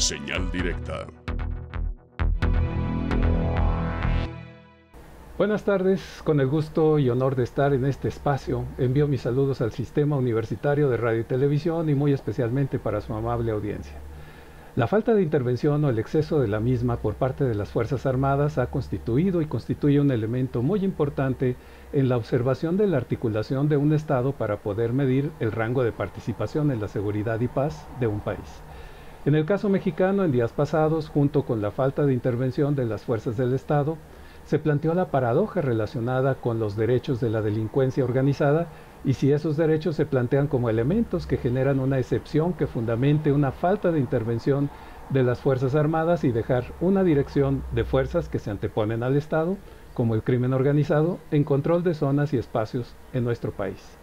Señal directa. Buenas tardes, con el gusto y honor de estar en este espacio, envío mis saludos al Sistema Universitario de Radio y Televisión y muy especialmente para su amable audiencia. La falta de intervención o el exceso de la misma por parte de las Fuerzas Armadas ha constituido y constituye un elemento muy importante en la observación de la articulación de un Estado para poder medir el rango de participación en la seguridad y paz de un país. En el caso mexicano, en días pasados, junto con la falta de intervención de las fuerzas del Estado, se planteó la paradoja relacionada con los derechos de la delincuencia organizada y si esos derechos se plantean como elementos que generan una excepción que fundamente una falta de intervención de las Fuerzas Armadas y dejar una dirección de fuerzas que se anteponen al Estado, como el crimen organizado, en control de zonas y espacios en nuestro país.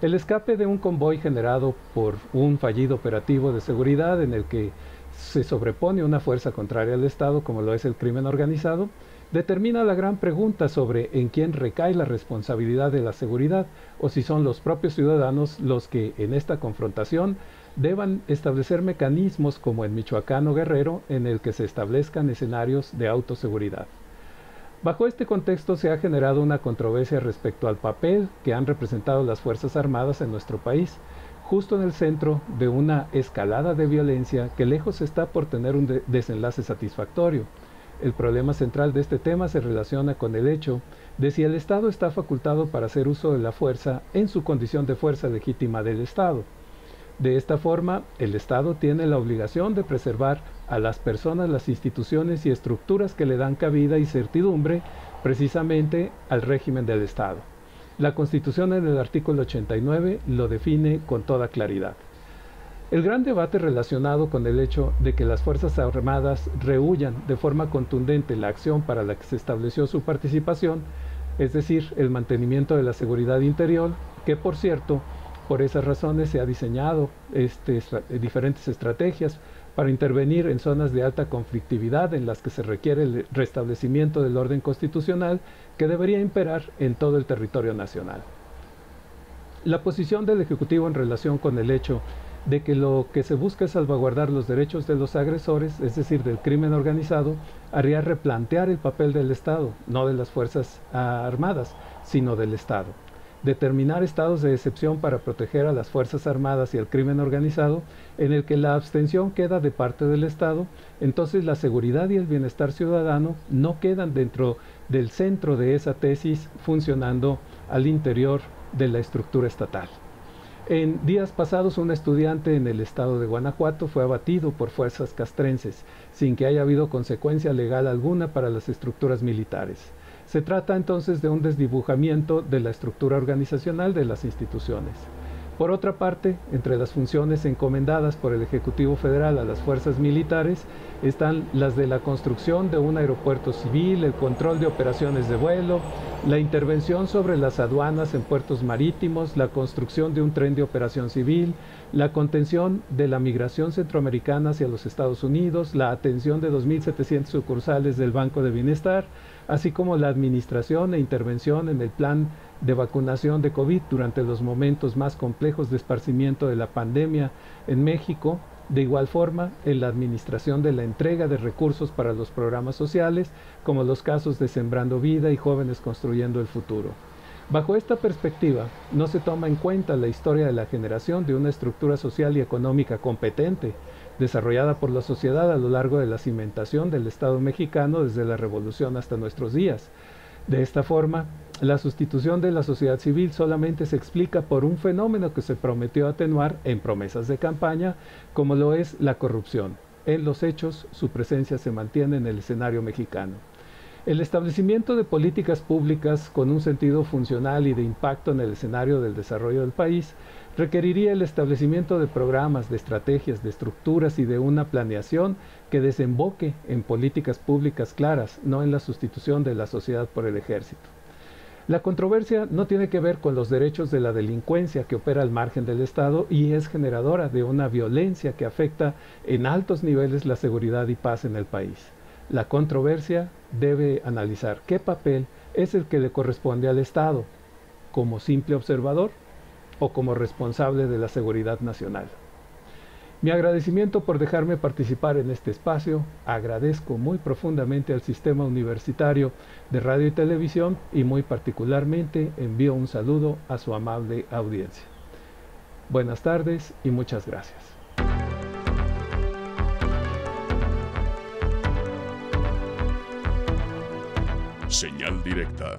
El escape de un convoy generado por un fallido operativo de seguridad en el que se sobrepone una fuerza contraria al Estado, como lo es el crimen organizado, determina la gran pregunta sobre en quién recae la responsabilidad de la seguridad o si son los propios ciudadanos los que en esta confrontación deban establecer mecanismos como en Michoacán o Guerrero en el que se establezcan escenarios de autoseguridad. Bajo este contexto se ha generado una controversia respecto al papel que han representado las Fuerzas Armadas en nuestro país, justo en el centro de una escalada de violencia que lejos está por tener un desenlace satisfactorio. El problema central de este tema se relaciona con el hecho de si el Estado está facultado para hacer uso de la fuerza en su condición de fuerza legítima del Estado. De esta forma, el Estado tiene la obligación de preservar a las personas, las instituciones y estructuras que le dan cabida y certidumbre precisamente al régimen del Estado. La Constitución en el artículo 89 lo define con toda claridad. El gran debate relacionado con el hecho de que las Fuerzas Armadas rehuyan de forma contundente la acción para la que se estableció su participación, es decir, el mantenimiento de la seguridad interior, que por cierto, por esas razones se ha diseñado diferentes estrategias para intervenir en zonas de alta conflictividad en las que se requiere el restablecimiento del orden constitucional que debería imperar en todo el territorio nacional. La posición del Ejecutivo en relación con el hecho de que lo que se busca es salvaguardar los derechos de los agresores, es decir, del crimen organizado, haría replantear el papel del Estado, no de las Fuerzas Armadas, sino del Estado. Determinar estados de excepción para proteger a las Fuerzas Armadas y al crimen organizado, en el que la abstención queda de parte del Estado, entonces la seguridad y el bienestar ciudadano no quedan dentro del centro de esa tesis funcionando al interior de la estructura estatal. En días pasados, un estudiante en el estado de Guanajuato fue abatido por fuerzas castrenses, sin que haya habido consecuencia legal alguna para las estructuras militares. Se trata entonces de un desdibujamiento de la estructura organizacional de las instituciones. Por otra parte, entre las funciones encomendadas por el Ejecutivo Federal a las fuerzas militares están las de la construcción de un aeropuerto civil, el control de operaciones de vuelo, la intervención sobre las aduanas en puertos marítimos, la construcción de un tren de operación civil, la contención de la migración centroamericana hacia los Estados Unidos, la atención de 2.700 sucursales del Banco de Bienestar, así como la administración e intervención en el plan de vacunación de COVID durante los momentos más complejos de esparcimiento de la pandemia en México, de igual forma en la administración de la entrega de recursos para los programas sociales, como los casos de Sembrando Vida y Jóvenes Construyendo el Futuro. Bajo esta perspectiva, no se toma en cuenta la historia de la generación de una estructura social y económica competente, desarrollada por la sociedad a lo largo de la cimentación del Estado mexicano desde la Revolución hasta nuestros días. De esta forma, la sustitución de la sociedad civil solamente se explica por un fenómeno que se prometió atenuar en promesas de campaña, como lo es la corrupción. En los hechos, su presencia se mantiene en el escenario mexicano. El establecimiento de políticas públicas con un sentido funcional y de impacto en el escenario del desarrollo del país requeriría el establecimiento de programas, de estrategias, de estructuras y de una planeación que desemboque en políticas públicas claras, no en la sustitución de la sociedad por el ejército. La controversia no tiene que ver con los derechos de la delincuencia que opera al margen del Estado y es generadora de una violencia que afecta en altos niveles la seguridad y paz en el país. La controversia debe analizar qué papel es el que le corresponde al Estado, como simple observador o como responsable de la seguridad nacional. Mi agradecimiento por dejarme participar en este espacio. Agradezco muy profundamente al Sistema Universitario de Radio y Televisión y muy particularmente envío un saludo a su amable audiencia. Buenas tardes y muchas gracias. Señal directa.